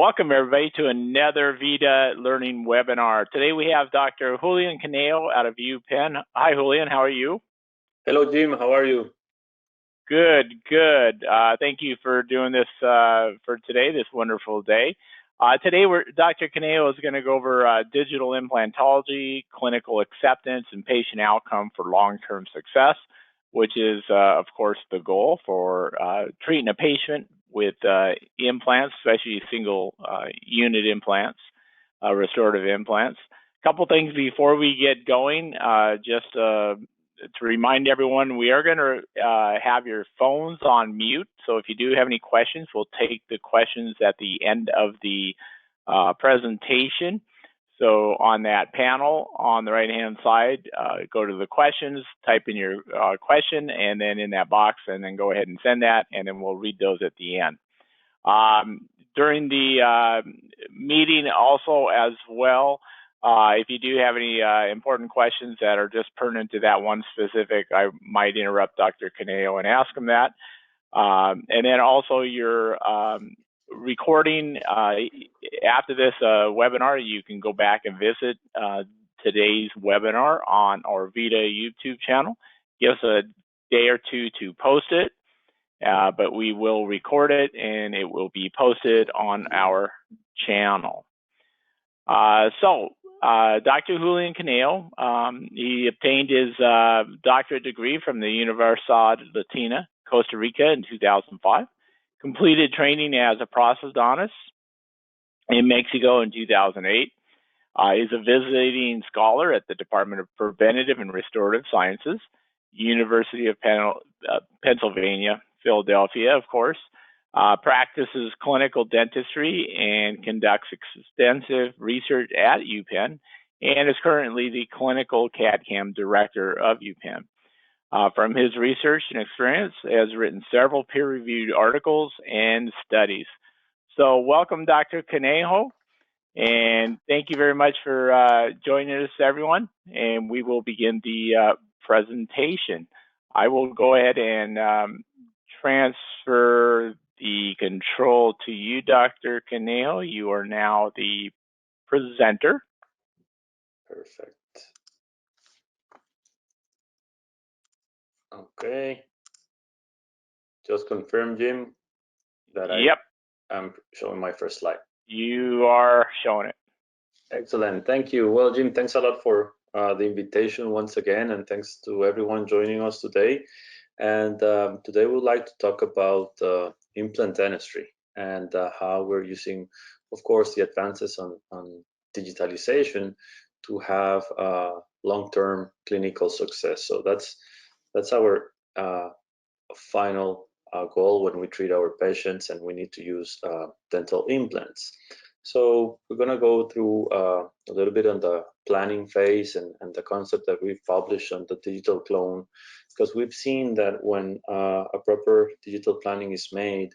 Welcome everybody to another VITA Learning webinar. Today we have Dr. Julian Caneo out of UPenn. Hi Julian, how are you? Hello Jim, how are you? Good, good. Thank you for doing this for today, this wonderful day. Today Dr. Caneo is going to go over digital implantology, clinical acceptance, and patient outcome for long-term success, which is of course the goal for treating a patient with implants, especially single unit implants, restorative implants. A couple things before we get going, just to remind everyone, we are going to have your phones on mute. So if you do have any questions, we'll take the questions at the end of the presentation. So on that panel on the right-hand side, go to the questions, type in your question, and then in that box, and then go ahead and send that, and then we'll read those at the end. During the meeting also as well, if you do have any important questions that are just pertinent to that one specific, I might interrupt Dr. Caneo and ask him that. And then also your recording after this webinar, you can go back and visit today's webinar on our VITA YouTube channel. Give us a day or two to post it, but we will record it and it will be posted on our channel. Dr. Julian Caneo, he obtained his doctorate degree from the Universidad Latina, Costa Rica in 2005. Completed training as a prosthodontist in Mexico in 2008. He's a visiting scholar at the Department of Preventative and Restorative Sciences, University of Pennsylvania, Philadelphia, of course. Practices clinical dentistry and conducts extensive research at UPenn, and is currently the clinical CAD/CAM director of UPenn. From his research and experience, has written several peer-reviewed articles and studies. So welcome, Dr. Caneo, and thank you very much for joining us, everyone. And we will begin the presentation. I will go ahead and transfer the control to you, Dr. Caneo. You are now the presenter. Perfect. Okay. Just confirm, Jim, that I'm showing my first slide. You are showing it. Excellent. Thank you. Well, Jim, thanks a lot for the invitation once again, and thanks to everyone joining us today. And today we'd like to talk about implant dentistry and how we're using, of course, the advances on digitalization to have long-term clinical success. So that's our final goal when we treat our patients and we need to use dental implants. So we're going to go through a little bit on the planning phase and the concept that we've published on the digital clone, because we've seen that when a proper digital planning is made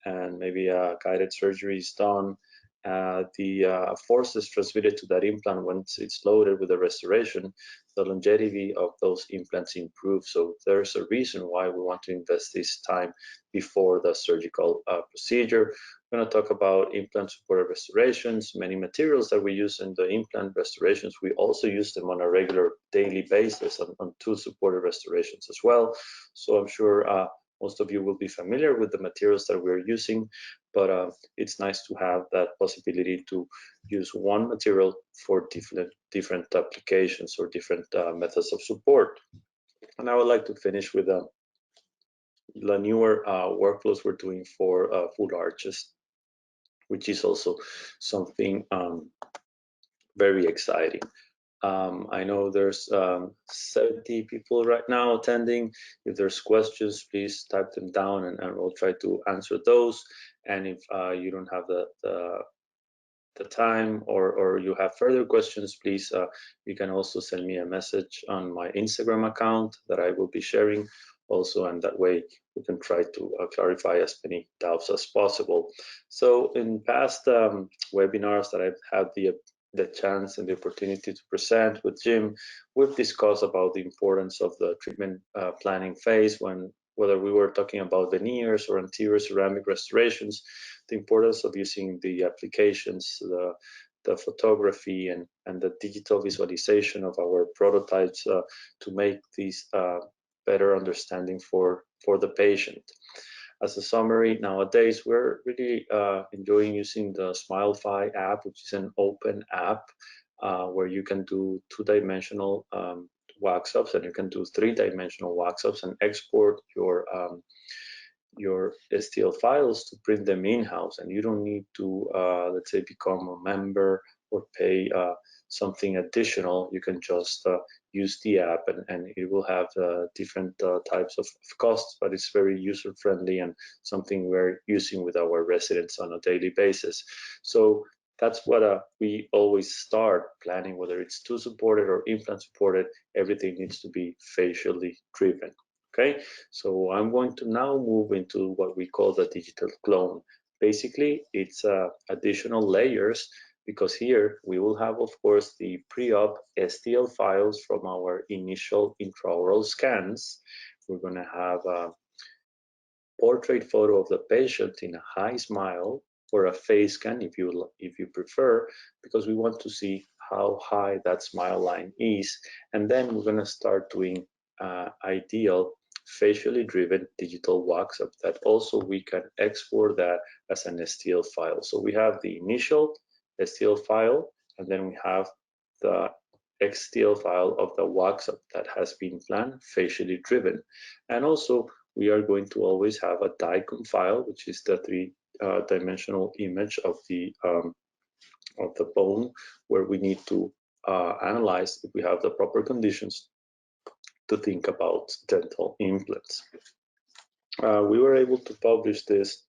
and maybe a guided surgery is done, the forces transmitted to that implant once it's loaded with the restoration, the longevity of those implants improve. So there's a reason why we want to invest this time before the surgical procedure. We're going to talk about implant supported restorations, many materials that we use in the implant restorations. We also use them on a regular daily basis on tooth supported restorations as well. So I'm sure most of you will be familiar with the materials that we're using, but it's nice to have that possibility to use one material for different applications or different methods of support. And I would like to finish with the newer workflows we're doing for full arches, which is also something very exciting. I know there's 70 people right now attending. If there's questions, please type them down and we'll try to answer those. And if you don't have the time or you have further questions, please, you can also send me a message on my Instagram account that I will be sharing also, and that way we can try to clarify as many doubts as possible. So in past webinars that I've had the chance and the opportunity to present with Jim, we've discussed about the importance of the treatment planning phase when whether we were talking about veneers or anterior ceramic restorations, the importance of using the applications, the photography and the digital visualization of our prototypes to make these better understanding for the patient. As a summary, nowadays we're really enjoying using the Smilefy app, which is an open app where you can do two-dimensional wax-ups, and you can do three-dimensional wax-ups and export your STL files to print them in-house, and you don't need to, let's say, become a member or pay something additional. You can just use the app, and it will have different types of costs, but it's very user-friendly and something we're using with our residents on a daily basis. So that's what we always start planning, whether it's tooth supported or implant supported. Everything needs to be facially driven. Okay, so I'm going to now move into what we call the digital clone. Basically, it's additional layers, because here we will have, of course, the pre-op STL files from our initial intraoral scans. We're going to have a portrait photo of the patient in a high smile, or a face scan if you prefer, because we want to see how high that smile line is. And then we're going to start doing ideal facially driven digital wax-up that also we can export that as an STL file. So we have the initial STL file, and then we have the XTL file of the wax-up that has been planned, facially driven. And also we are going to always have a DICOM file, which is the three-dimensional image of the bone, where we need to analyze if we have the proper conditions to think about dental implants. We were able to publish this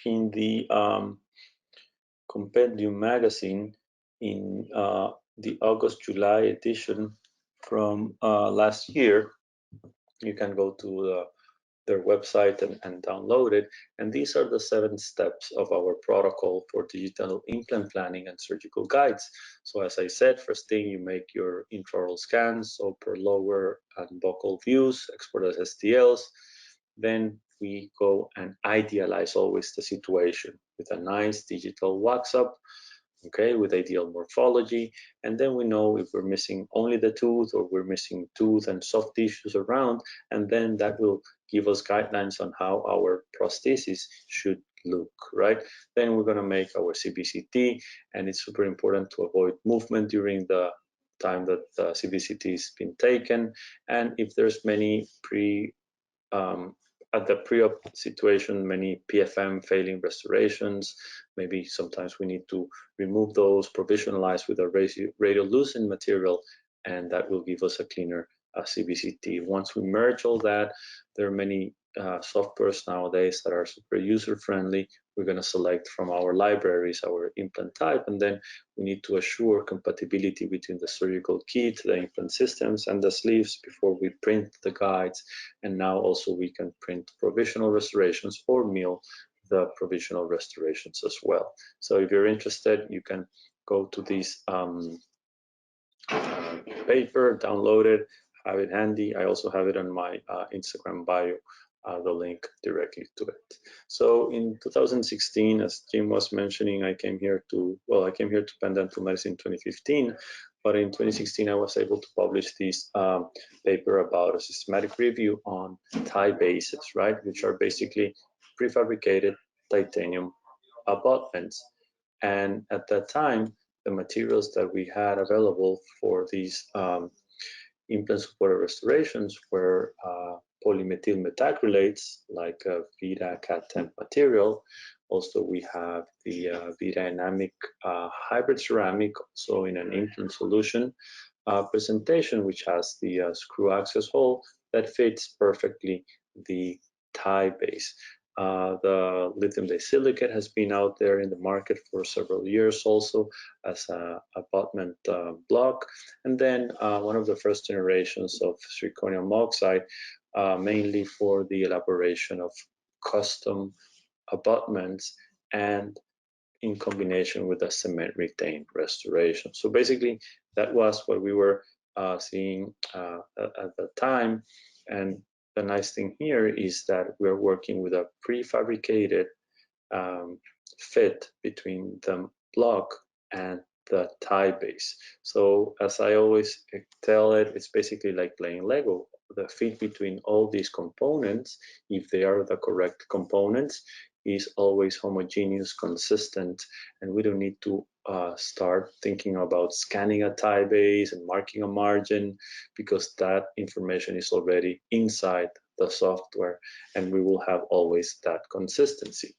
in the Compendium magazine in the August-July edition from last year. You can go to their website and download it. And these are the 7 steps of our protocol for digital implant planning and surgical guides. So as I said, first thing, you make your intraoral scans, upper, lower, and buccal views, export as STLs. Then we go and idealize always the situation with a nice digital wax-up, okay, with ideal morphology. And then we know if we're missing only the tooth or we're missing tooth and soft tissues around, and then that will give us guidelines on how our prosthesis should look, right? Then we're going to make our CBCT, and it's super important to avoid movement during the time that the CBCT has been taken. And if there's many at the pre-op situation, many PFM failing restorations, maybe sometimes we need to remove those, provisionalize with a radiolucent material, and that will give us a cleaner CBCT. Once we merge all that, there are many softwares nowadays that are super user-friendly. We're going to select from our libraries our implant type, and then we need to assure compatibility between the surgical kit, the implant systems, and the sleeves before we print the guides. And now also we can print provisional restorations or mill the provisional restorations as well. So if you're interested, you can go to this paper, download it, have it handy. I also have it on my Instagram bio, the link directly to it. So in 2016, as Jim was mentioning, I came here to Penn Dental Medicine in 2015, but in 2016 I was able to publish this paper about a systematic review on tie bases, right, which are basically prefabricated titanium abutments. And at that time, the materials that we had available for these implant supported restorations were polymethyl methacrylates, like VITA Cat10 material. Also, we have the VITA Dynamic hybrid ceramic, also in an implant solution presentation, which has the screw access hole that fits perfectly the tie base. The lithium disilicate has been out there in the market for several years also as an abutment block. And then one of the first generations of zirconium oxide, mainly for the elaboration of custom abutments and in combination with a cement retained restoration. So basically that was what we were seeing at the time. And the nice thing here is that we're working with a prefabricated fit between the block and the tie base. So as I always tell it, it's basically like playing Lego. The fit between all these components, if they are the correct components, is always homogeneous, consistent, and we don't need to start thinking about scanning a tie base and marking a margin, because that information is already inside the software, and we will have always that consistency.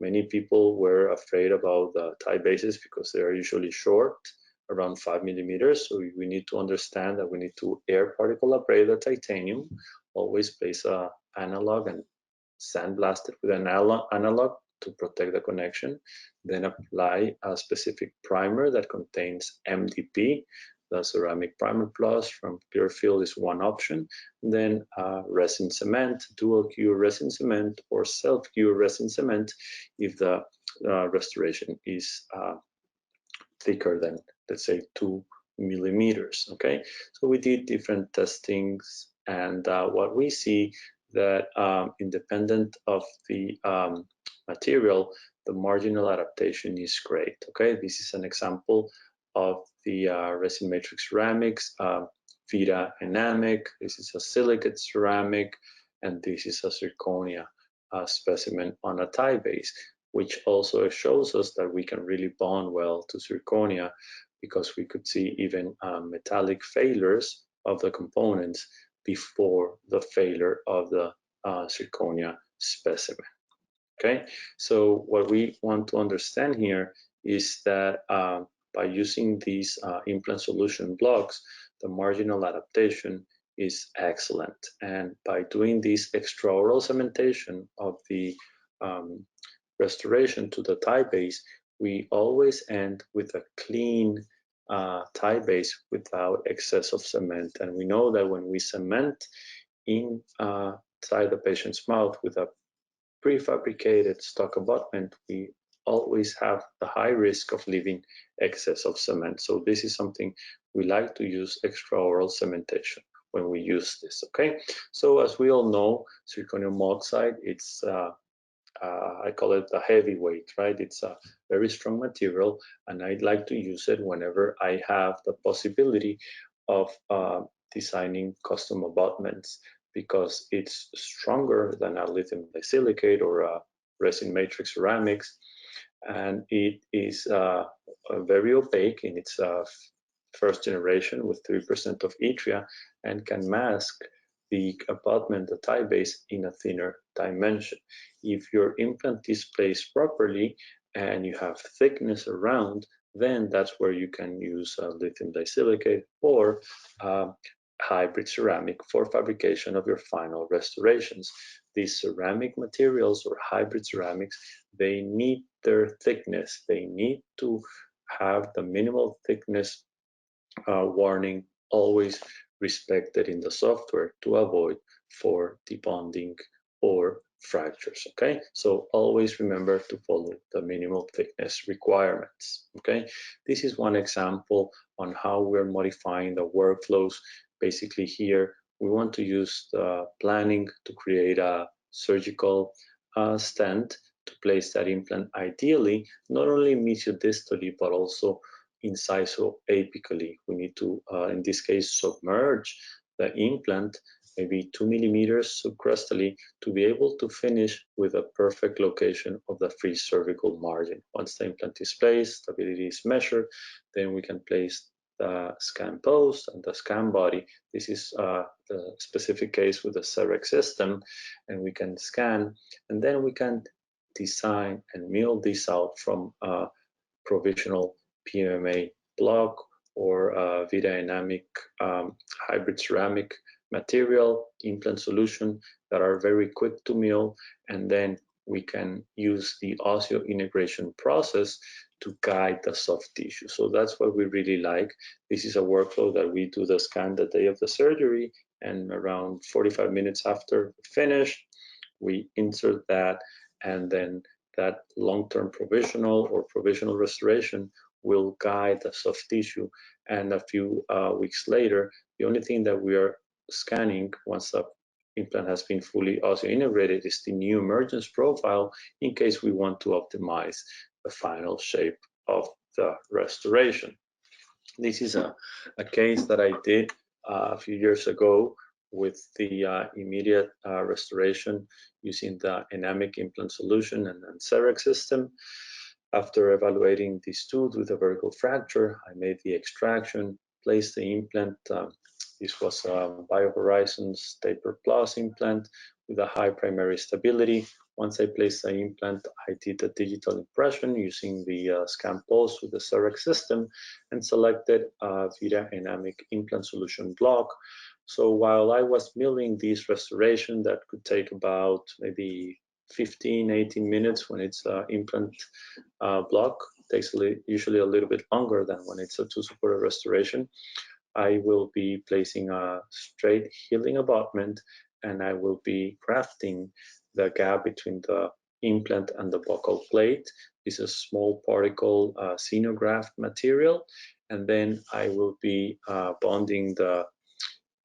Many people were afraid about the tie bases because they are usually short, around 5 millimeters. So we need to understand that we need to air particle abrade the titanium, always place a analog and sandblast it with an analog to protect the connection, then apply a specific primer that contains MDP. The ceramic primer plus from Clearfield is one option. Then resin cement, dual cure resin cement, or self-cure resin cement if the restoration is thicker than, let's say, 2 millimeters. Okay, so we did different testings, and what we see that independent of the material, the marginal adaptation is great. Okay, this is an example of the resin matrix ceramics, VITA Dynamic. This is a silicate ceramic, and this is a zirconia specimen on a tie base, which also shows us that we can really bond well to zirconia, because we could see even metallic failures of the components before the failure of the zirconia specimen. Okay, so what we want to understand here is that by using these implant solution blocks, the marginal adaptation is excellent. And by doing this extraoral cementation of the restoration to the tie base, we always end with a clean tie base without excess of cement. And we know that when we cement inside the patient's mouth with a prefabricated stock abutment, we always have the high risk of leaving excess of cement. So this is something we like to use extraoral cementation when we use this. Okay, so as we all know, zirconium oxide, it's I call it a heavyweight, right? It's a very strong material, and I'd like to use it whenever I have the possibility of designing custom abutments, because it's stronger than a lithium disilicate or a resin matrix ceramics, and it is very opaque in its first generation with 3% of yttria, and can mask the abutment, the tie base, in a thinner dimension. If your implant is placed properly and you have thickness around, then that's where you can use lithium disilicate or hybrid ceramic for fabrication of your final restorations. These ceramic materials or hybrid ceramics, they need their thickness. They need to have the minimal thickness warning always respected in the software to avoid for debonding or fractures. Okay, so always remember to follow the minimal thickness requirements. Okay, this is one example on how we're modifying the workflows. Basically here we want to use the planning to create a surgical stent to place that implant ideally, not only mesiodistally but also inciso-apically. We need to, in this case, submerge the implant maybe 2 millimeters subcrustally to be able to finish with a perfect location of the free cervical margin. Once the implant is placed, stability is measured, then we can place the scan post and the scan body. This is the specific case with the CEREC system, and we can scan, and then we can design and mill this out from a provisional PMMA block or VITA Dynamic hybrid ceramic material implant solution that are very quick to mill, and then we can use the osseo integration process to guide the soft tissue. So that's what we really like. This is a workflow that we do the scan the day of the surgery, and around 45 minutes after finished, we insert that, and then that long-term provisional or provisional restoration will guide the soft tissue. And a few weeks later, the only thing that we are scanning once the implant has been fully osseointegrated is the new emergence profile in case we want to optimize the final shape of the restoration. This is a case that I did a few years ago with the immediate restoration using the enamic implant solution and CEREC system. After evaluating this tooth with a vertical fracture, I made the extraction, placed the implant. This was a BioHorizons Taper Plus implant with a high primary stability. Once I placed the implant, I did a digital impression using the scan pulse with the CEREC system and selected a VITA enamic implant solution block. So while I was milling this restoration that could take about maybe 15, 18 minutes when it's an implant block, takes usually a little bit longer than when it's a tooth-supported restoration. I will be placing a straight healing abutment, and I will be grafting the gap between the implant and the buccal plate. This is a small particle xenograft material, and then I will be bonding the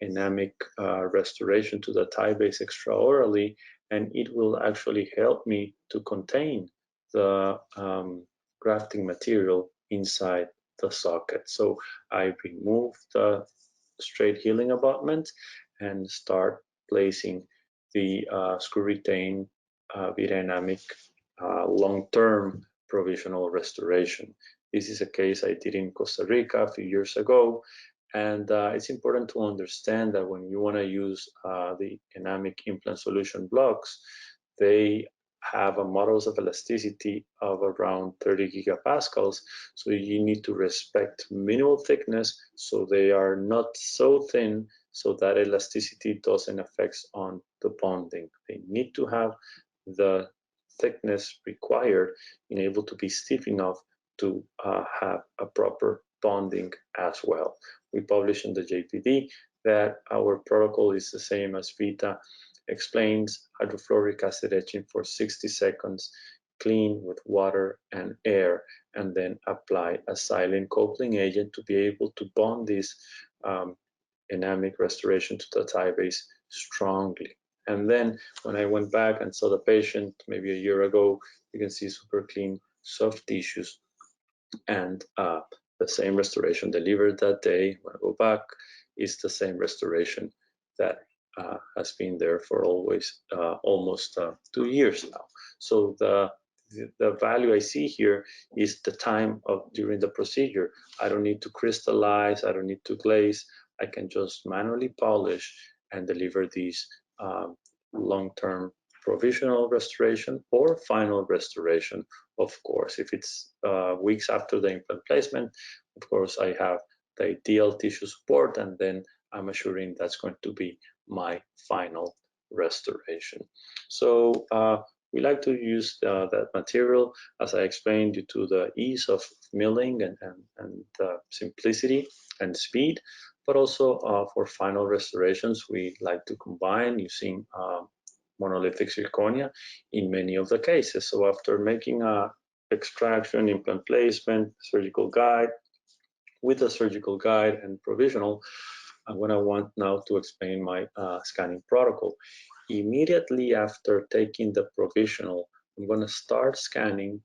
enamic restoration to the thigh base extraorally, and it will actually help me to contain the grafting material inside the socket. So I remove the straight healing abutment and start placing the screw retain VITA enamic long-term provisional restoration. This is a case I did in Costa Rica a few years ago, and it's important to understand that when you want to use the enamic implant solution blocks, they have a modulus of elasticity of around 30 gigapascals. So you need to respect minimal thickness so they are not so thin so that elasticity doesn't affect on the bonding. They need to have the thickness required in able to be stiff enough to have a proper bonding as well. We published in the JPD that our protocol is the same as VITA explains: hydrofluoric acid etching for 60 seconds, clean with water and air, and then apply a silane coupling agent to be able to bond this enamic restoration to the thigh base strongly. And then when I went back and saw the patient maybe a year ago, you can see super clean soft tissues and the same restoration delivered that day. When I go back, is the same restoration that has been there for almost 2 years now. So the value I see here is the time during the procedure. I don't need to crystallize, I don't need to glaze. I can just manually polish and deliver these long-term provisional restoration or final restoration. Of course, if it's weeks after the implant placement, of course, I have the ideal tissue support, and then I'm assuring that's going to be my final restoration. So we like to use that material, as I explained, due to the ease of milling and simplicity and speed, but also for final restorations, we like to combine using monolithic zirconia in many of the cases. So after making a extraction, implant placement, surgical guide, with a surgical guide and provisional, I'm going to want now to explain my scanning protocol. Immediately after taking the provisional, I'm going to start scanning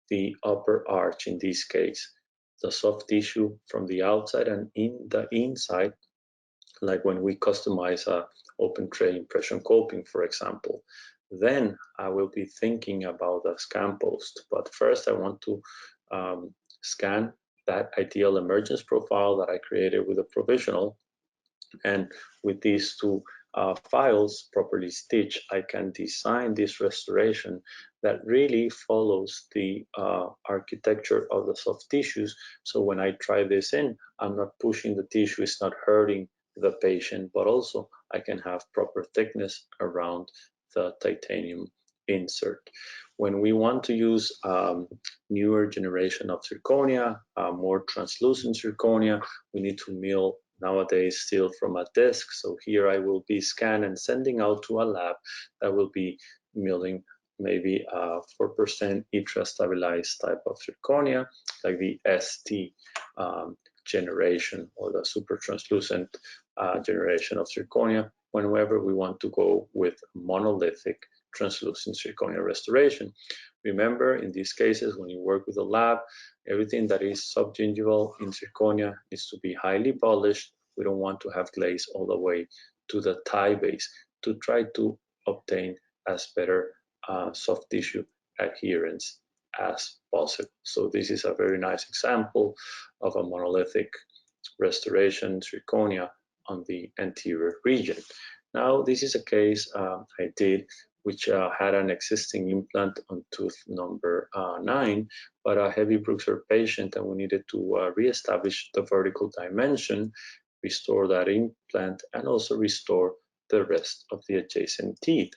the upper arch, in this case, the soft tissue from the outside and in the inside, like when we customize a open tray impression coping, for example. Then I will be thinking about a scan post. But first I want to scan that ideal emergence profile that I created with a provisional. And with these two files properly stitched, I can design this restoration that really follows the architecture of the soft tissues. So when I try this in, I'm not pushing the tissue, it's not hurting the patient, but also I can have proper thickness around the titanium insert. When we want to use newer generation of zirconia, more translucent zirconia, we need to mill nowadays still from a disc. So here I will be scanning and sending out to a lab that will be milling maybe 4% ITRA stabilized type of zirconia, like the ST generation or the super translucent generation of zirconia. whenever we want to go with monolithic translucent zirconia restoration. Remember, in these cases, when you work with a lab, everything that is subgingival in zirconia needs to be highly polished. We don't want to have glaze all the way to the thigh base to try to obtain as better soft tissue adherence as possible. So this is a very nice example of a monolithic restoration zirconia on the anterior region. Now, this is a case I did which had an existing implant on tooth number 9, but a heavy bruxer patient, and we needed to reestablish the vertical dimension, restore that implant, and also restore the rest of the adjacent teeth.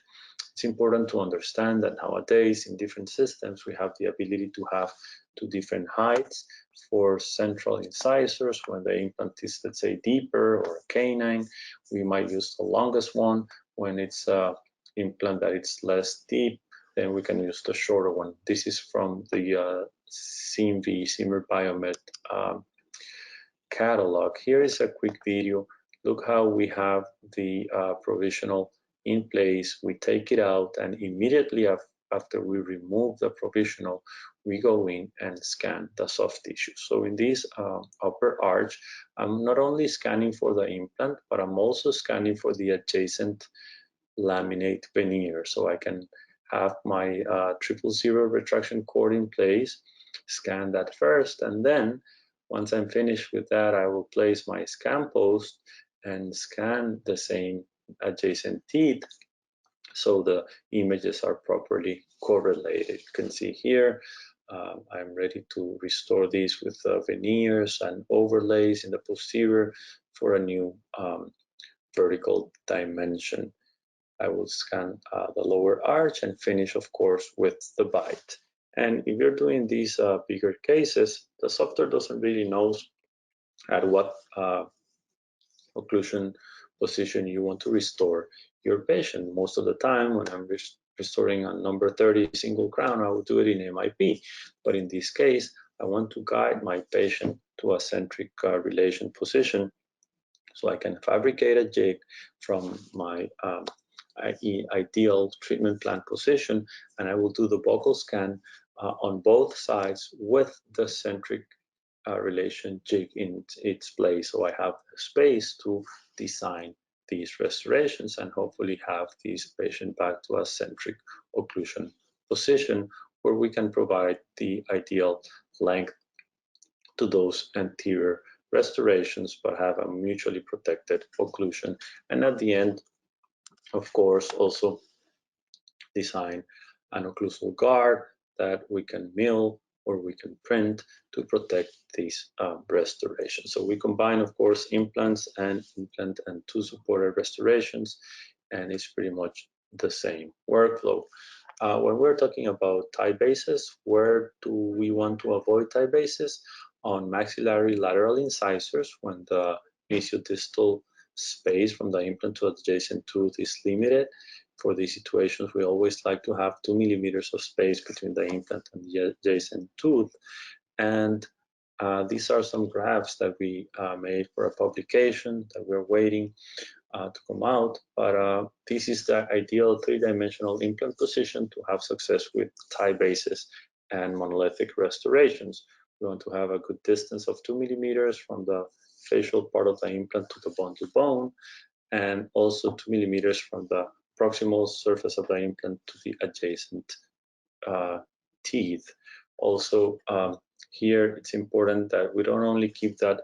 It's important to understand that nowadays in different systems we have the ability to have 2 different heights for central incisors. When the implant is, let's say, deeper or canine, we might use the longest one. When it's implant that it's less deep, then we can use the shorter one. This is from the CMV Zimmer Biomed catalog. Here is a quick video. Look how we have the provisional in place. We take it out, and immediately after we remove the provisional, we go in and scan the soft tissue. So in this upper arch, I'm not only scanning for the implant, but I'm also scanning for the adjacent laminate veneer. So I can have my 000 retraction cord in place, scan that first, and then once I'm finished with that, I will place my scan post and scan the same adjacent teeth so the images are properly correlated. You can see here, I'm ready to restore these with veneers and overlays in the posterior for a new vertical dimension. I will scan the lower arch and finish, of course, with the bite. And if you're doing these bigger cases, the software doesn't really know at what occlusion position you want to restore your patient. Most of the time, when I'm restoring a number 30 single crown, I will do it in MIP. But in this case, I want to guide my patient to a centric relation position so I can fabricate a jig from my ideal treatment plan position, and I will do the buccal scan on both sides with the centric relation jig in its place. So I have space to design these restorations and hopefully have this patient back to a centric occlusion position where we can provide the ideal length to those anterior restorations, but have a mutually protected occlusion. And at the end, of course, also design an occlusal guard that we can mill or we can print to protect these restorations. So we combine, of course, implants and implant and 2 supported restorations, and it's pretty much the same workflow. When we're talking about tie bases, where do we want to avoid tie bases? On maxillary lateral incisors, when the mesiodistal space from the implant to adjacent tooth is limited. For these situations, we always like to have 2 millimeters of space between the implant and the adjacent tooth. And these are some graphs that we made for a publication that we're waiting to come out. But this is the ideal 3-dimensional implant position to have success with tie bases and monolithic restorations. We want to have a good distance of 2 millimeters from the facial part of the implant to the bone to bone, and also 2 millimeters from the proximal surface of the implant to the adjacent teeth. Also, here it's important that we don't only keep that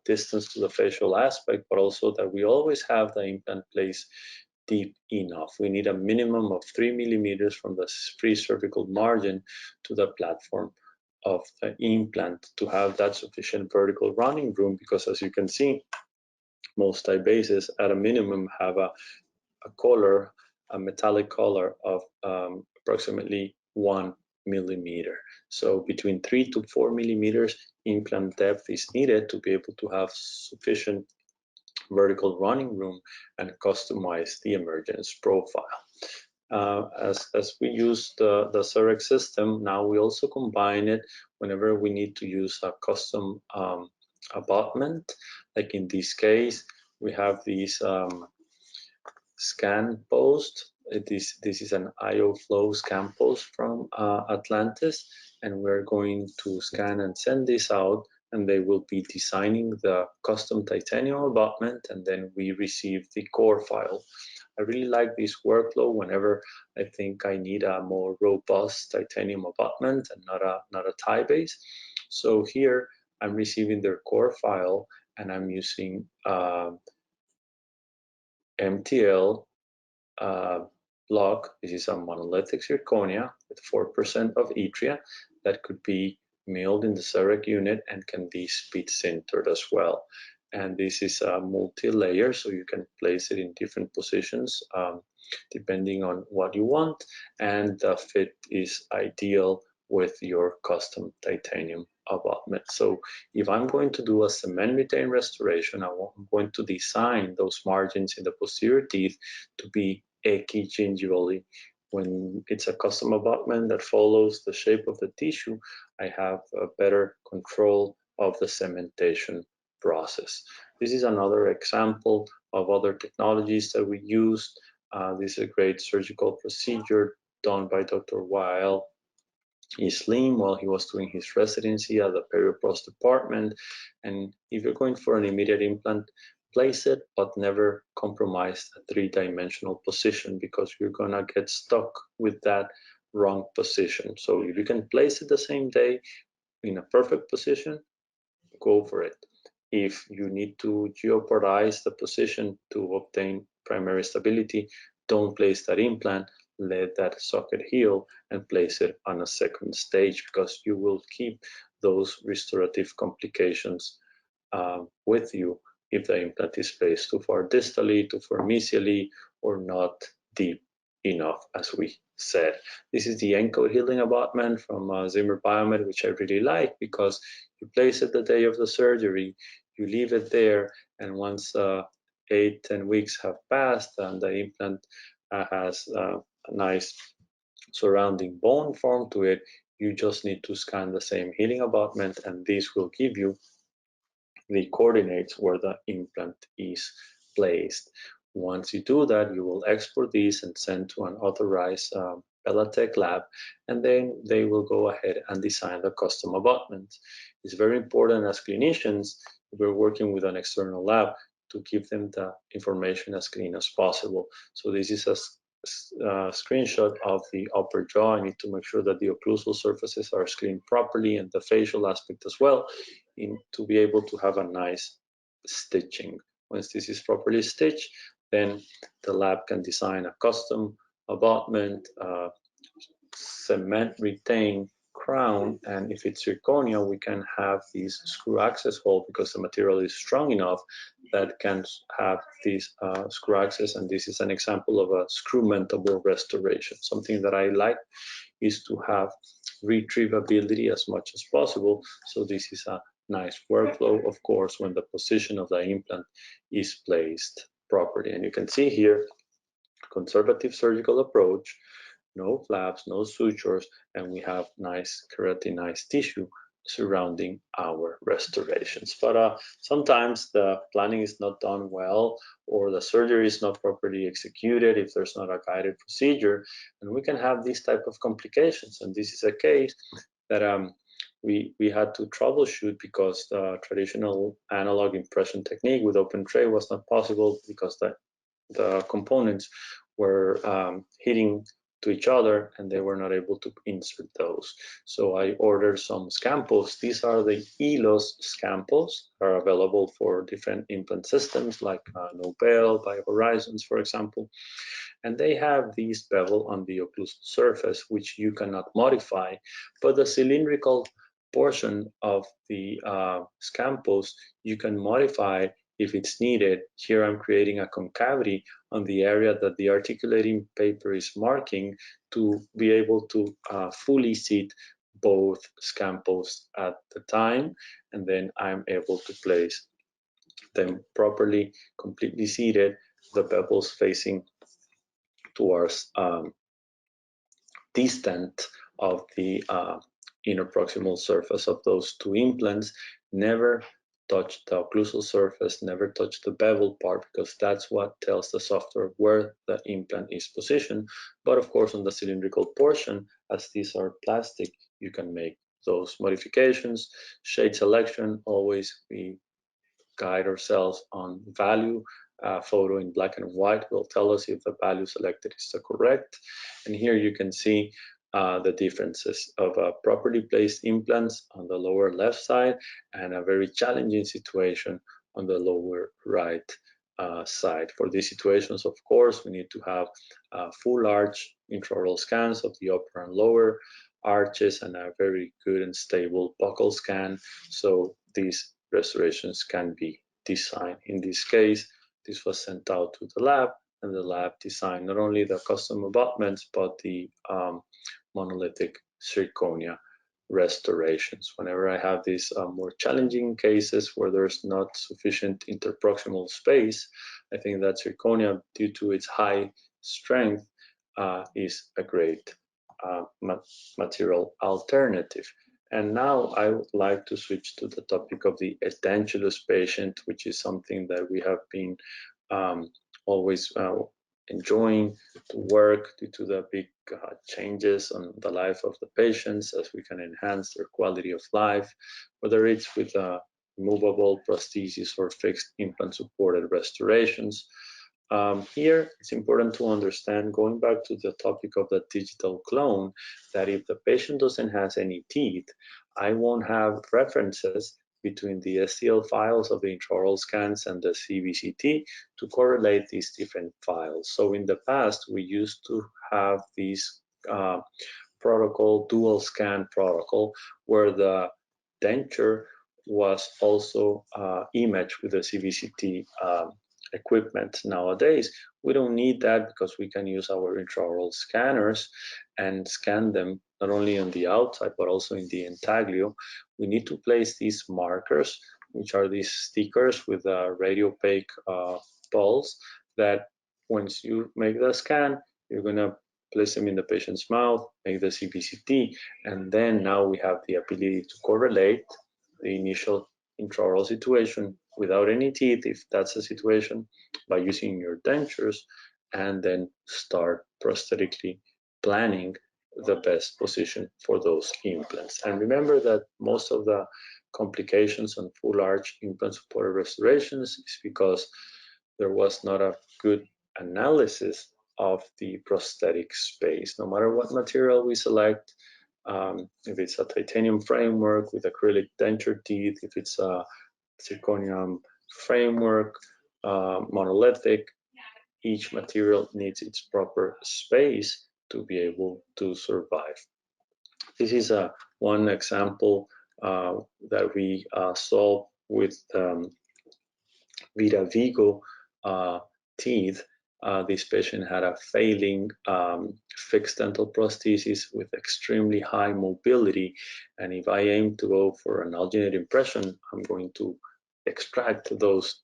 distance to the facial aspect, but also that we always have the implant placed deep enough. We need a minimum of 3 millimeters from the pre-cervical margin to the platform of the implant to have that sufficient vertical running room, because as you can see, most tie bases at a minimum have a color, a metallic color of approximately 1 millimeter. So between 3 to 4 millimeters implant depth is needed to be able to have sufficient vertical running room and customize the emergence profile. As we use the CEREC system, now we also combine it whenever we need to use a custom abutment. Like in this case, we have these scan post. This is an IO flow scan post from Atlantis, and we're going to scan and send this out, and they will be designing the custom titanium abutment, and then we receive the core file. I really like this workflow whenever I think I need a more robust titanium abutment and not a tie base. So here I'm receiving their core file, and I'm using MTL block. This is a monolithic zirconia with 4% of yttria that could be milled in the CEREC unit and can be speed sintered as well. And this is a multi-layer, so you can place it in different positions depending on what you want, and the fit is ideal with your custom titanium abutment. So if I'm going to do a cement retain restoration, I'm going to design those margins in the posterior teeth to be equi gingivally. When it's a custom abutment that follows the shape of the tissue, I have a better control of the cementation process. This is another example of other technologies that we used. This is a great surgical procedure done by Dr. Weil Slim while he was doing his residency at the perioprost department. And if you're going for an immediate implant, place it, but never compromise a three-dimensional position, because you're gonna get stuck with that wrong position. So if you can place it the same day in a perfect position, go for it. If you need to jeopardize the position to obtain primary stability, don't place that implant, let that socket heal and place it on a second stage, because you will keep those restorative complications with you if the implant is placed too far distally, too far mesially, or not deep enough, as we said. This is the encode healing abutment from Zimmer Biomed, which I really like, because you place it the day of the surgery, you leave it there, and once 8-10 weeks have passed and the implant has a nice surrounding bone form to it, you just need to scan the same healing abutment, and this will give you the coordinates where the implant is placed. Once you do that, you will export these and send to an authorized Bellatech lab, and then they will go ahead and design the custom abutment. It's very important as clinicians, if we're working with an external lab, to give them the information as clean as possible. So this is a screenshot of the upper jaw. I need to make sure that the occlusal surfaces are screened properly, and the facial aspect as well, to be able to have a nice stitching. Once this is properly stitched, then the lab can design a custom abutment, cement retain crown, and if it's zirconia, we can have these screw access hole, because the material is strong enough that can have these screw access. And this is an example of a screw mentable restoration. Something that I like is to have retrievability as much as possible. So this is a nice workflow, of course, when the position of the implant is placed properly. And you can see here, conservative surgical approach, no flaps, no sutures, and we have nice keratinized tissue surrounding our restorations. But sometimes the planning is not done well, or the surgery is not properly executed if there's not a guided procedure, and we can have these type of complications. And this is a case that we had to troubleshoot, because the traditional analog impression technique with open tray was not possible, because the components were hitting to each other and they were not able to insert those. So I ordered some scampos. These are the ELOS scampos, are available for different implant systems like Nobel, BioHorizons, for example. And they have this bevel on the occlusal surface, which you cannot modify, but the cylindrical portion of the scampos you can modify if it's needed. Here I'm creating a concavity on the area that the articulating paper is marking, to be able to fully seat both scampos at the time, and then I'm able to place them properly, completely seated, the bevels facing towards distant of the interproximal surface of those two implants. Never touch the occlusal surface, never touch the bevel part, because that's what tells the software where the implant is positioned. But of course, on the cylindrical portion, as these are plastic, you can make those modifications. Shade selection, always we guide ourselves on value. Photo in black and white will tell us if the value selected is the correct. And here you can see the differences of properly placed implants on the lower left side and a very challenging situation on the lower right side. For these situations, of course, we need to have full arch intraoral scans of the upper and lower arches and a very good and stable buccal scan, so these restorations can be designed. In this case, this was sent out to the lab, and the lab designed not only the custom abutments, but the monolithic zirconia restorations. Whenever I have these more challenging cases where there's not sufficient interproximal space, I think that zirconia, due to its high strength, is a great material alternative. And now I would like to switch to the topic of the edentulous patient, which is something that we have been always enjoying to work due to the big changes on the life of the patients, as we can enhance their quality of life, whether it's with movable prosthesis or fixed implant supported restorations. Here, it's important to understand, going back to the topic of the digital clone, that if the patient doesn't have any teeth, I won't have references between the STL files of the intraoral scans and the CBCT to correlate these different files. So in the past, we used to have this protocol, dual scan protocol, where the denture was also imaged with the CBCT equipment. Nowadays, we don't need that because we can use our intraoral scanners and scan them not only on the outside but also in the intaglio. We need to place these markers, which are these stickers with radiopaque balls, that once you make the scan, you're going to place them in the patient's mouth, make the CBCT, and then now we have the ability to correlate the initial intraoral situation without any teeth, if that's the situation, by using your dentures, and then start prosthetically planning the best position for those implants. And remember that most of the complications on full arch implant supported restorations is because there was not a good analysis of the prosthetic space. No matter what material we select, if it's a titanium framework with acrylic denture teeth, if it's a zirconium framework, monolithic, each material needs its proper space to be able to survive. This is one example that we saw with VITA Vigo teeth. This patient had a failing fixed dental prosthesis with extremely high mobility, and if I aim to go for an alginate impression, I'm going to extract those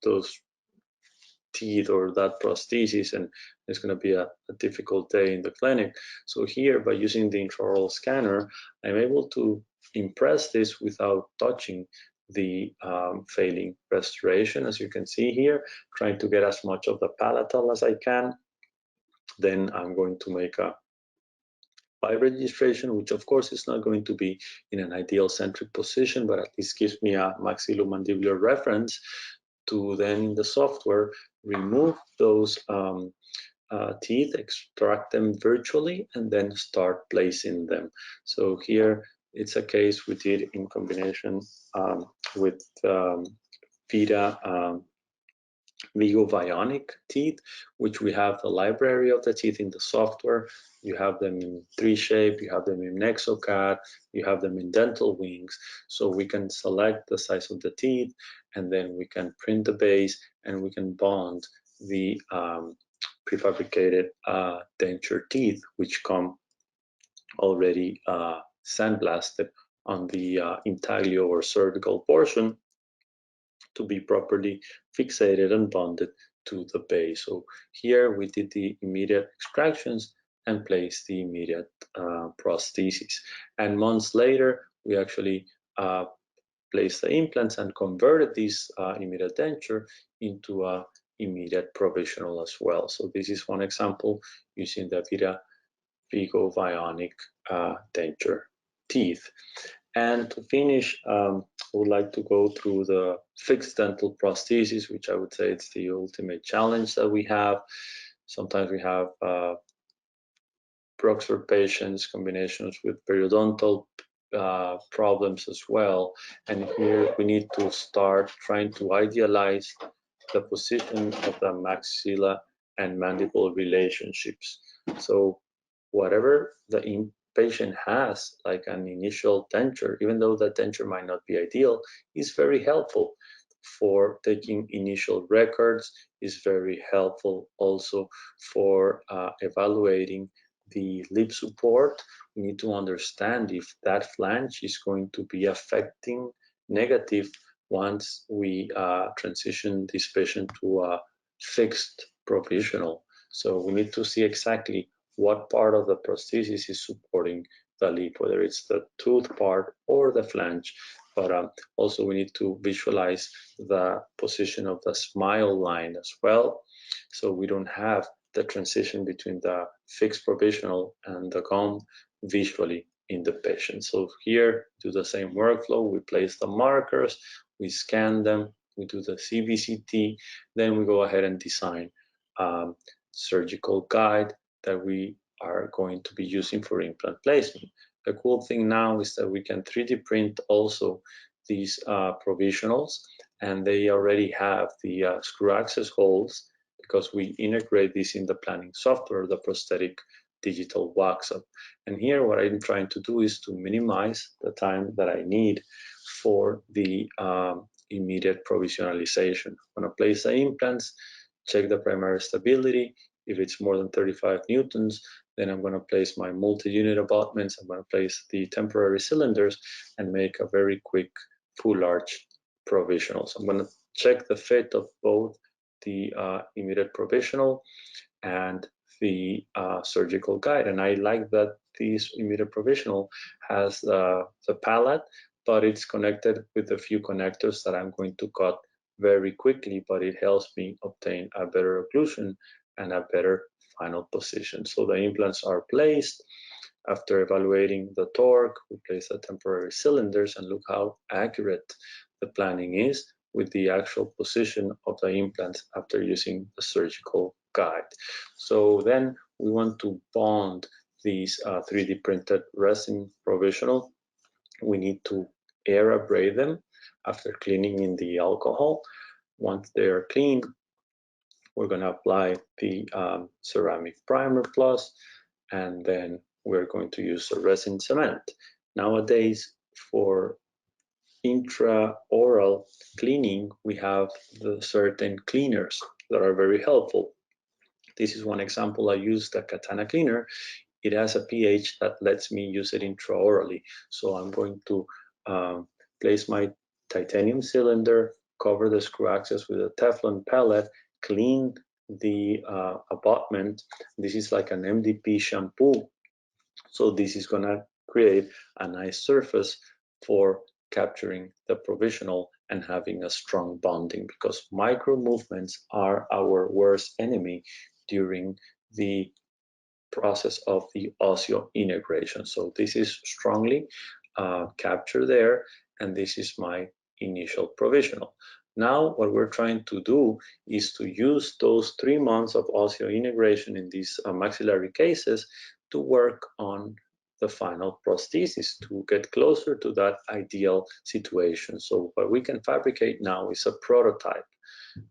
teeth or that prosthesis, and it's going to be a difficult day in the clinic. So here, by using the intraoral scanner, I'm able to impress this without touching the failing restoration, as you can see here, trying to get as much of the palatal as I can. Then I'm going to make a registration, which of course is not going to be in an ideal centric position, but at least gives me a maxillomandibular reference to then in the software remove those teeth, extract them virtually, and then start placing them. So here it's a case we did in combination with VITA Vigo Bionic teeth, which we have the library of the teeth in the software. You have them in 3Shape, you have them in NexoCAD, you have them in dental wings. So we can select the size of the teeth, and then we can print the base, and we can bond the prefabricated denture teeth, which come already sandblasted on the intaglio or cervical portion, to be properly fixated and bonded to the base. So here we did the immediate extractions and placed the immediate prosthesis. And months later, we actually placed the implants and converted this immediate denture into a immediate provisional as well. So this is one example using the VITA Vigo Bionic denture teeth. And to finish, I would like to go through the fixed dental prosthesis, which I would say it's the ultimate challenge that we have. Sometimes we have Broxford patients, combinations with periodontal problems as well. And here we need to start trying to idealize the position of the maxilla and mandible relationships. So whatever the patient has, like an initial denture, even though that denture might not be ideal, is very helpful for taking initial records, is very helpful also for evaluating the lip support. We need to understand if that flange is going to be affecting negative once we transition this patient to a fixed provisional. So we need to see exactly what part of the prosthesis is supporting the lip, whether it's the tooth part or the flange. But also we need to visualize the position of the smile line as well, so we don't have the transition between the fixed provisional and the gum visually in the patient. So here, do the same workflow. We place the markers, we scan them, we do the CBCT, then we go ahead and design surgical guide that we are going to be using for implant placement. The cool thing now is that we can 3D print also these provisionals, and they already have the screw access holes because we integrate this in the planning software, the prosthetic digital wax-up. And here what I'm trying to do is to minimize the time that I need for the immediate provisionalization. I'm going to place the implants, check the primary stability. If it's more than 35 newtons, then I'm going to place my multi-unit abutments. I'm going to place the temporary cylinders and make a very quick full arch provisional. So I'm going to check the fit of both the immediate provisional and the surgical guide. And I like that this immediate provisional has the palette, but it's connected with a few connectors that I'm going to cut very quickly, but it helps me obtain a better occlusion and a better final position. So the implants are placed. After evaluating the torque, we place the temporary cylinders, and look how accurate the planning is with the actual position of the implants after using the surgical guide. So then we want to bond these 3D printed resin provisional. We need to air abrade them after cleaning in the alcohol. Once they are cleaned, we're going to apply the ceramic primer plus, and then we're going to use a resin cement. Nowadays, for intraoral cleaning, we have the certain cleaners that are very helpful. This is one example. I used the Katana cleaner. It has a pH that lets me use it intraorally. So I'm going to place my titanium cylinder, cover the screw access with a Teflon pellet, clean the abutment. This is like an MDP shampoo. So this is going to create a nice surface for capturing the provisional and having a strong bonding, because micro movements are our worst enemy during the process of the osseo integration. So this is strongly captured there, and this is my initial provisional. Now what we're trying to do is to use those 3 months of osseo integration in these maxillary cases to work on the final prosthesis to get closer to that ideal situation. So what we can fabricate now is a prototype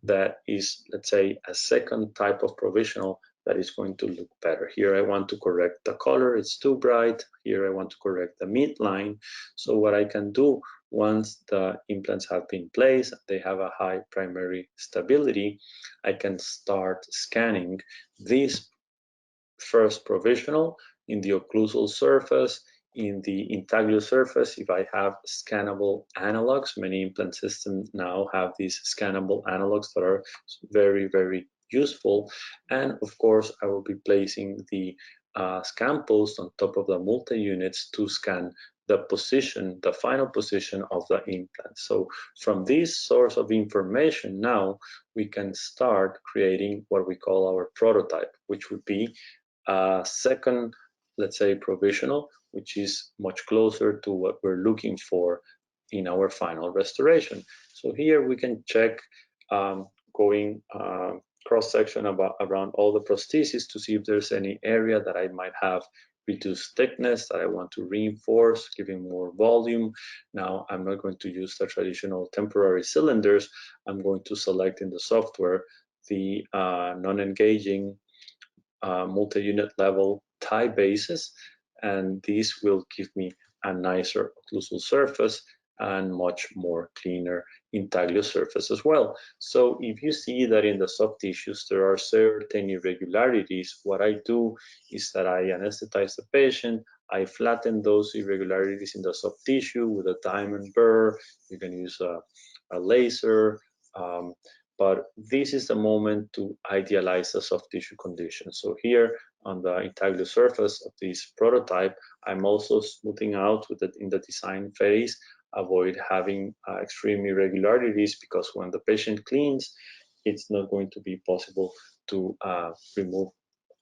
that is, let's say, a second type of provisional that is going to look better. Here I want to correct the color, it's too bright. Here I want to correct the midline. So what I can do once the implants have been placed, they have a high primary stability, I can start scanning this first provisional in the occlusal surface, in the intaglio surface. If I have scannable analogs, many implant systems now have these scannable analogs that are very, very useful. And of course, I will be placing the scan post on top of the multi-units to scan the position, the final position of the implant. So from this source of information, now we can start creating what we call our prototype, which would be a second, let's say, provisional, which is much closer to what we're looking for in our final restoration. So here we can check going cross-section around all the prostheses to see if there's any area that I might have reduced thickness that I want to reinforce, giving more volume. Now I'm not going to use the traditional temporary cylinders. I'm going to select in the software the non-engaging multi-unit level tie bases, and these will give me a nicer occlusal surface and much more cleaner intaglio surface as well. So if you see that in the soft tissues there are certain irregularities, what I do is that I anesthetize the patient, I flatten those irregularities in the soft tissue with a diamond burr. You can use a laser, but this is the moment to idealize the soft tissue condition. So here on the intaglio surface of this prototype, I'm also smoothing out in the design phase, avoid having extreme irregularities, because when the patient cleans, it's not going to be possible to remove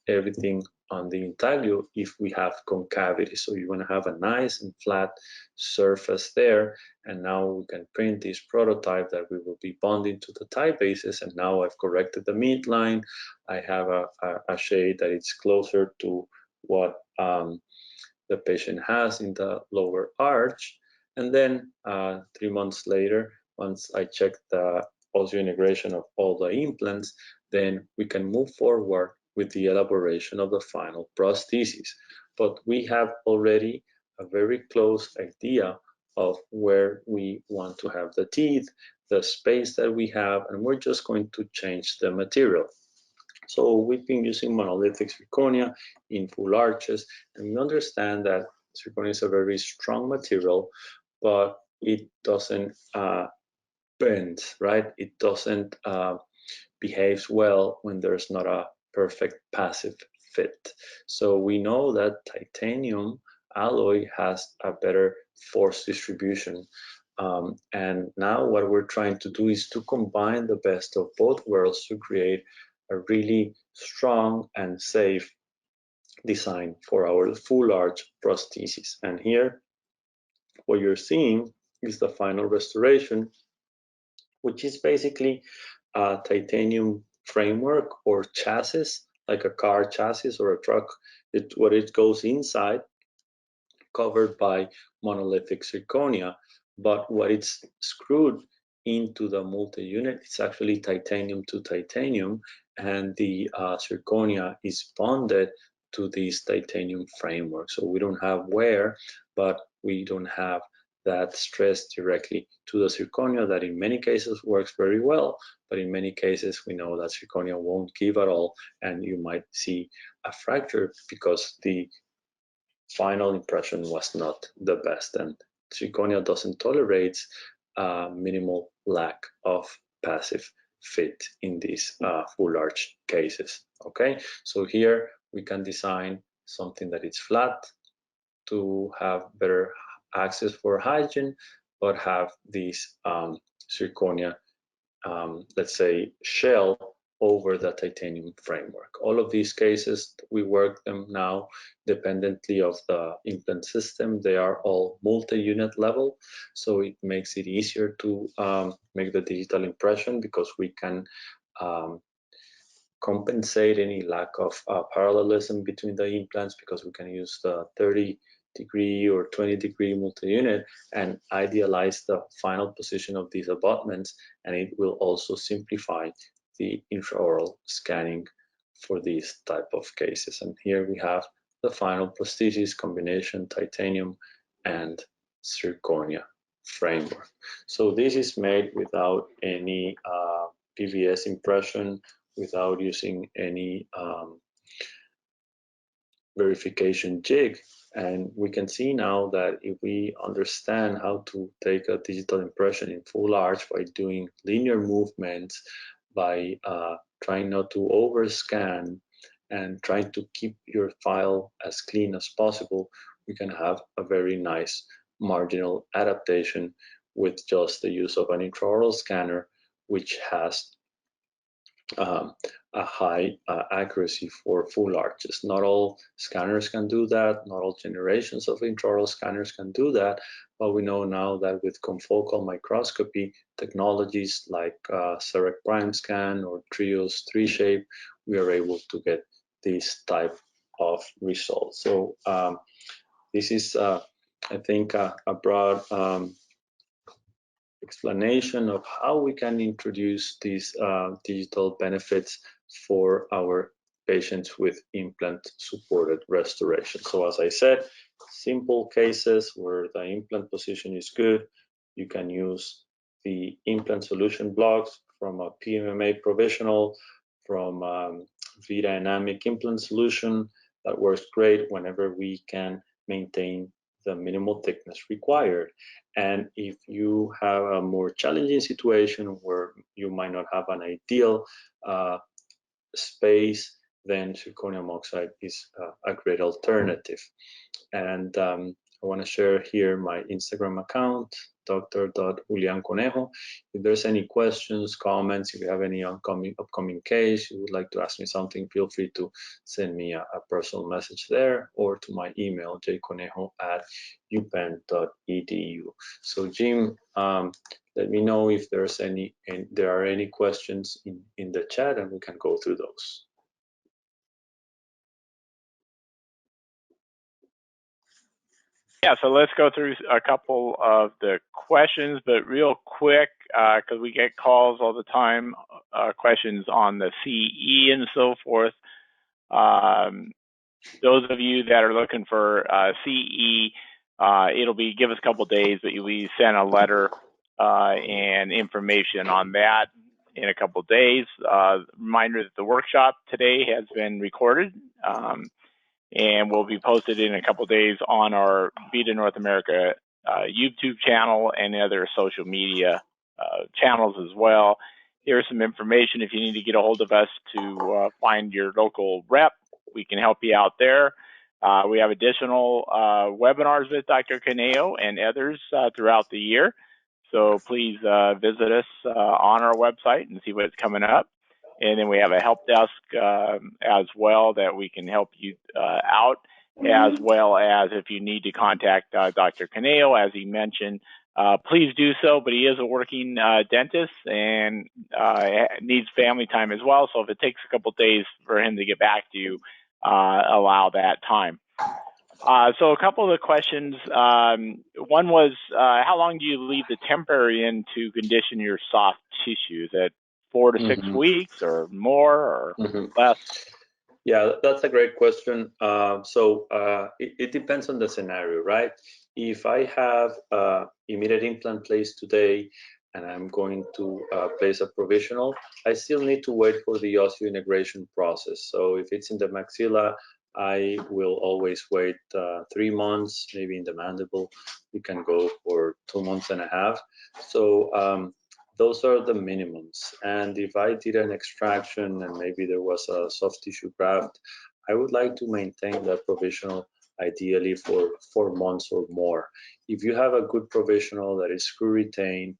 everything on the intaglio if we have concavity. So you want to have a nice and flat surface there. And now we can print this prototype that we will be bonding to the tie bases. And now I've corrected the midline. I have a shade that it's closer to what the patient has in the lower arch. And then 3 months later, once I check the osseointegration of all the implants, then we can move forward with the elaboration of the final prosthesis. But we have already a very close idea of where we want to have the teeth, the space that we have, and we're just going to change the material. So we've been using monolithic zirconia in full arches, and we understand that zirconia is a very strong material, but it doesn't bend, right? It doesn't behaves well when there's not a perfect passive fit. So we know that titanium alloy has a better force distribution. And now what we're trying to do is to combine the best of both worlds to create a really strong and safe design for our full arch prosthesis. And here, what you're seeing is the final restoration, which is basically a titanium framework or chassis, like a car chassis or a truck. What it goes inside, covered by monolithic zirconia, but what it's screwed into the multi-unit, it's actually titanium to titanium, and the zirconia is bonded to this titanium framework. So we don't have wear, but we don't have that stress directly to the zirconia that in many cases works very well, but in many cases we know that zirconia won't give at all, and you might see a fracture because the final impression was not the best, and zirconia doesn't tolerate minimal lack of passive fit in these full arch cases. Okay, so here we can design something that is flat to have better access for hygiene, but have this zirconia, let's say, shell over the titanium framework. All of these cases, we work them now dependently of the implant system. They are all multi-unit level, so it makes it easier to make the digital impression, because we can compensate any lack of parallelism between the implants, because we can use the 30-degree or 20-degree multi-unit and idealize the final position of these abutments, and it will also simplify the intraoral scanning for these type of cases. And here we have the final prosthesis combination titanium and zirconia framework. So this is made without any PVS impression, without using any verification jig. And we can see now that if we understand how to take a digital impression in full arch by doing linear movements, by trying not to overscan and trying to keep your file as clean as possible, we can have a very nice marginal adaptation with just the use of an intraoral scanner, which has a high accuracy for full arches. Not all scanners can do that. Not all generations of intraoral scanners can do that. But we know now that with confocal microscopy technologies like CEREC Prime Scan or Trio's 3Shape, we are able to get this type of results. So this is, I think, a broad explanation of how we can introduce these digital benefits for our patients with implant-supported restoration. So as I said, simple cases where the implant position is good, you can use the implant solution blocks from a PMMA provisional, from VITA Dynamic implant solution. That works great whenever we can maintain the minimal thickness required. And if you have a more challenging situation where you might not have an ideal space, then zirconium oxide is a great alternative. And I want to share here my Instagram account, dr.julianconejo. If there's any questions, comments, if you have any upcoming case, you would like to ask me something, feel free to send me a personal message there or to my email, jconejo@upenn.edu. So Jim, let me know if there's there are any questions in the chat, and we can go through those. Yeah, so let's go through a couple of the questions, but real quick, because we get calls all the time, questions on the CE and so forth. Those of you that are looking for CE, it'll be, give us a couple days, but you'll be sent a letter and information on that in a couple days. Reminder that the workshop today has been recorded and will be posted in a couple days on our VITA North America YouTube channel and other social media channels as well. Here's some information if you need to get a hold of us to find your local rep. We can help you out there. We have additional webinars with Dr. Caneo and others throughout the year. So please visit us on our website and see what's coming up. And then we have a help desk as well that we can help you out, as well as if you need to contact Dr. Caneo, as he mentioned, please do so. But he is a working dentist and needs family time as well. So if it takes a couple days for him to get back to you, allow that time. So a couple of the questions. One was, how long do you leave the temporary in to condition your soft tissue? Is that 4 to 6 weeks or more or less? Yeah, that's a great question. It depends on the scenario, right? If I have immediate implant placed today and I'm going to place a provisional, I still need to wait for the osseointegration process. So if it's in the maxilla, I will always wait 3 months, maybe in the mandible, you can go for 2.5 months. So those are the minimums. And if I did an extraction and maybe there was a soft tissue graft, I would like to maintain that provisional ideally for 4 months or more. If you have a good provisional that is screw retained,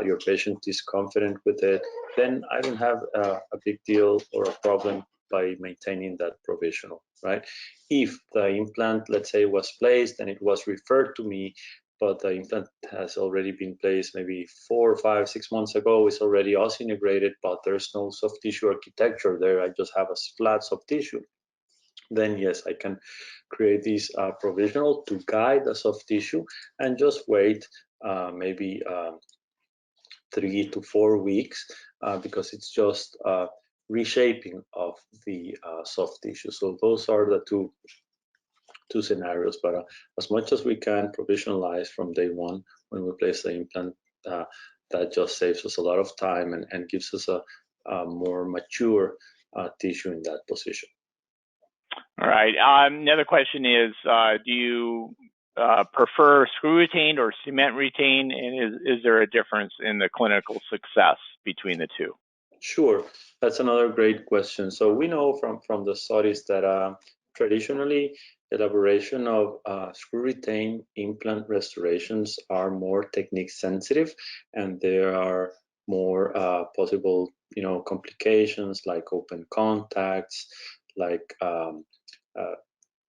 your patient is confident with it, then I don't have a big deal or a problem by maintaining that provisional, right? If the implant, let's say, was placed and it was referred to me, but the implant has already been placed maybe 4, 5, 6 months ago, it's already osseointegrated, but there's no soft tissue architecture there, I just have a flat soft tissue, then yes, I can create this provisional to guide the soft tissue and just wait maybe 3 to 4 weeks because it's just reshaping of the soft tissue. So those are the two scenarios, but as much as we can provisionalize from day one when we place the implant, that just saves us a lot of time and gives us a more mature tissue in that position. All right. Another question is, do you prefer screw retained or cement retained, and is there a difference in the clinical success between the two? Sure, that's another great question. So we know from the studies that traditionally elaboration of screw retain implant restorations are more technique sensitive, and there are more possible, complications like open contacts, like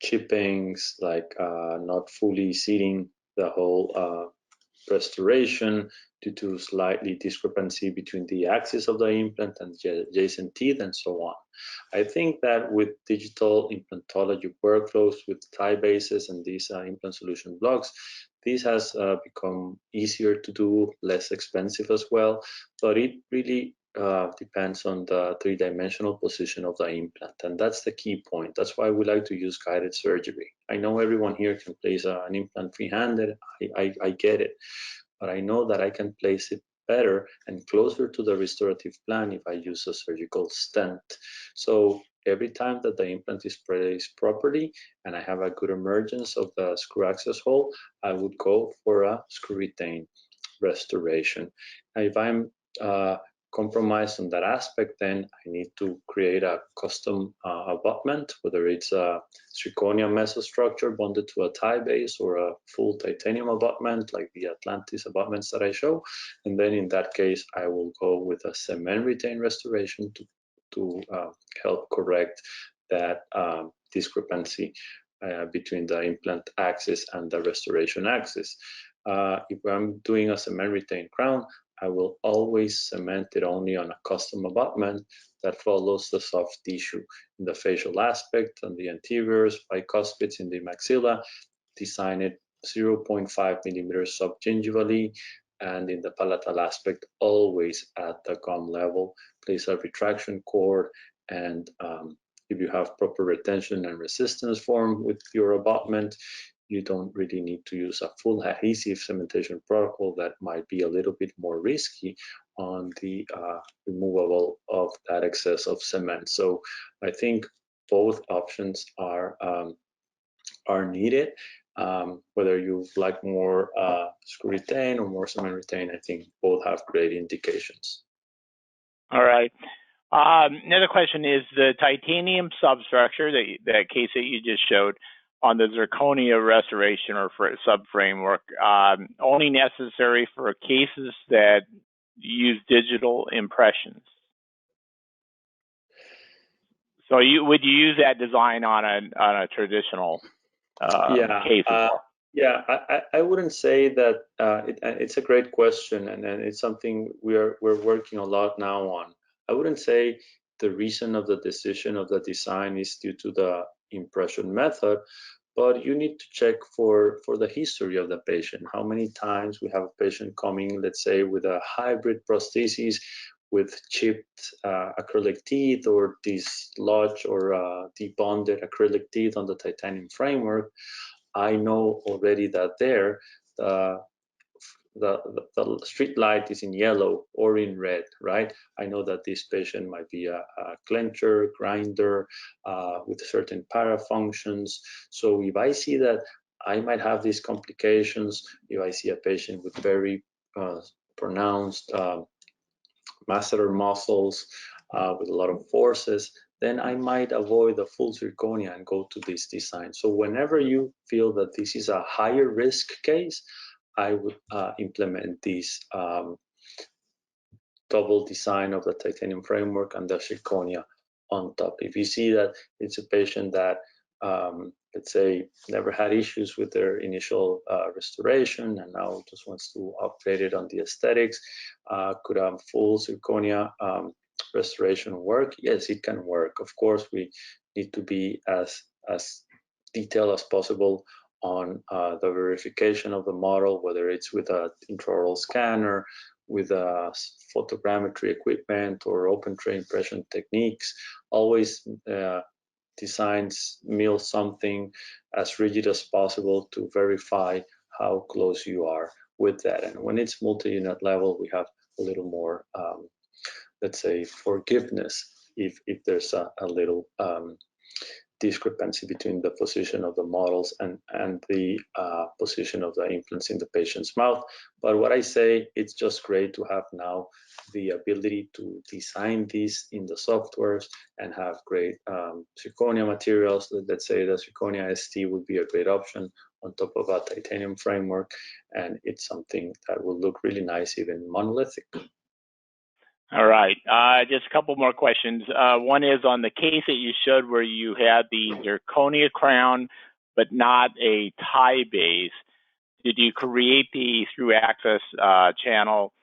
chippings, like not fully seating the whole restoration due to slightly discrepancy between the axis of the implant and adjacent teeth and so on. I think that with digital implantology workflows with tie bases and these implant solution blocks, this has become easier to do, less expensive as well, but it really depends on the three-dimensional position of the implant, and that's the key point. That's why we like to use guided surgery. I know everyone here can place an implant free-handed. I get it, but I know that I can place it better and closer to the restorative plan if I use a surgical stent. So every time that the implant is placed properly and I have a good emergence of the screw access hole, I would go for a screw retain restoration. Now, if I'm compromised on that aspect, then I need to create a custom abutment, whether it's a zirconia mesostructure bonded to a tie base or a full titanium abutment like the Atlantis abutments that I show. And then in that case, I will go with a cement retain restoration to help correct that discrepancy between the implant axis and the restoration axis. If I'm doing a cement retain crown, I will always cement it only on a custom abutment that follows the soft tissue in the facial aspect, on the anteriors, bicuspids in the maxilla, design it 0.5 millimeters subgingivally, and in the palatal aspect, always at the gum level. Place a retraction cord, and if you have proper retention and resistance form with your abutment, you don't really need to use a full adhesive cementation protocol that might be a little bit more risky on the removal of that excess of cement. So I think both options are needed. Whether you like more screw retain or more cement retain, I think both have great indications. All right. Another question is the titanium substructure, that case that you just showed on the zirconia restoration or for subframework, only necessary for cases that use digital impressions. So would you use that design on a traditional case as well? Yeah, I wouldn't say that. It's a great question, and it's something we're working a lot now on. I wouldn't say the reason of the decision of the design is due to the impression method, but you need to check for the history of the patient. How many times we have a patient coming, let's say, with a hybrid prosthesis with chipped acrylic teeth or dislodged or debonded acrylic teeth on the titanium framework. I know already that there the street light is in yellow or in red, right? I know that this patient might be a clencher, grinder with certain parafunctions. So if I see that I might have these complications, if I see a patient with very pronounced masseter muscles with a lot of forces, then I might avoid the full zirconia and go to this design. So whenever you feel that this is a higher risk case, I would implement this double design of the titanium framework and the zirconia on top. If you see that it's a patient that, let's say, never had issues with their initial restoration and now just wants to upgrade it on the aesthetics, could have full zirconia restoration work? Yes, it can work. Of course, we need to be as detailed as possible on the verification of the model, whether it's with an intraoral scanner, with photogrammetry equipment or open tray impression techniques. Always designs mill something as rigid as possible to verify how close you are with that. And when it's multi-unit level, we have a little more, let's say, forgiveness if there's a little discrepancy between the position of the models and the position of the implants in the patient's mouth. But what I say, it's just great to have now the ability to design these in the softwares and have great zirconia materials. Let's say the zirconia ST would be a great option on top of a titanium framework, and it's something that will look really nice, even monolithic. All right, just a couple more questions. One is on the case that you showed where you had the zirconia crown, but not a tie base. Did you create the through access channel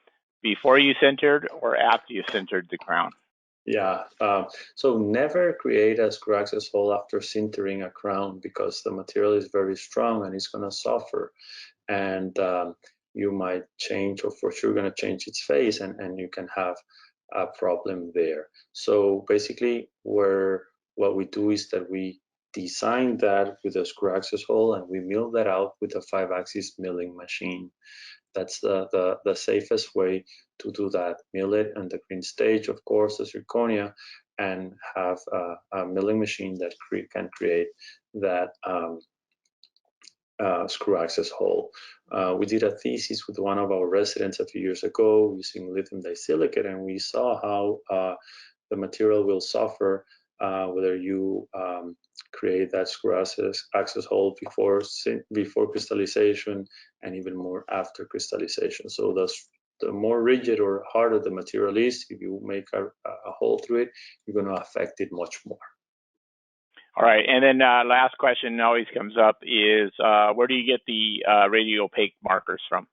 before you sintered or after you sintered the crown? Yeah, so never create a screw access hole after sintering a crown, because the material is very strong and it's going to suffer, and you might change, or for sure going to change its phase, and you can have a problem there. So basically, what we do is that we design that with a screw access hole, and we mill that out with a 5-axis milling machine. That's the safest way to do that. Mill it on the green stage, of course, the zirconia, and have a milling machine that can create that screw access hole. We did a thesis with one of our residents a few years ago using lithium disilicate, and we saw how the material will suffer whether you create that screw access hole before crystallization, and even more after crystallization. So the more rigid or harder the material is, if you make a hole through it, you're going to affect it much more. All right, and then last question always comes up is where do you get the radio opaque markers from?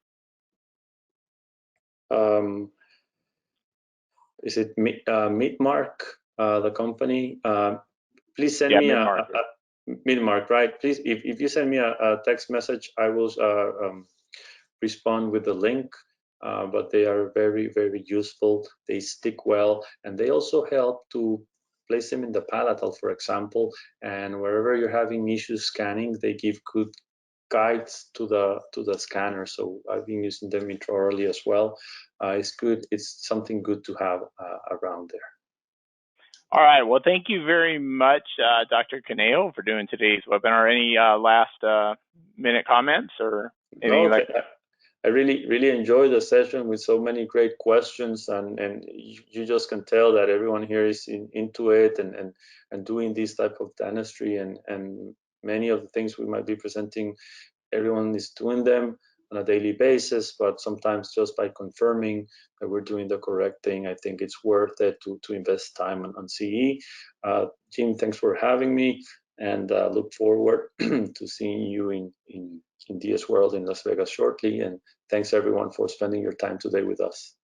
Is it Midmark, the company? Please send me a Midmark, right? Please, if you send me a text message, I will respond with the link. But they are very, very useful. They stick well, and they also help to place them in the palatal, for example, and wherever you're having issues scanning, they give good guides to the scanner. So I've been using them intraorally as well. It's good. It's something good to have around there. All right. Well, thank you very much, Dr. Caneo, for doing today's webinar. Any last minute comments or anything like that? I really enjoyed the session with so many great questions, and you just can tell that everyone here is into it and doing this type of dentistry, and many of the things we might be presenting, everyone is doing them on a daily basis, but sometimes just by confirming that we're doing the correct thing, I think it's worth it to invest time on CE. Jim, thanks for having me, and look forward to seeing you in DS World in Las Vegas shortly. And thanks everyone for spending your time today with us.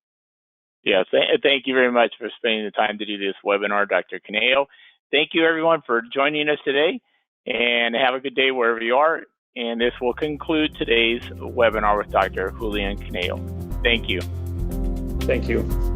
Yes, thank you very much for spending the time to do this webinar, Dr. Caneo. Thank you everyone for joining us today, and have a good day wherever you are. And this will conclude today's webinar with Dr. Julian Caneo. Thank you. Thank you.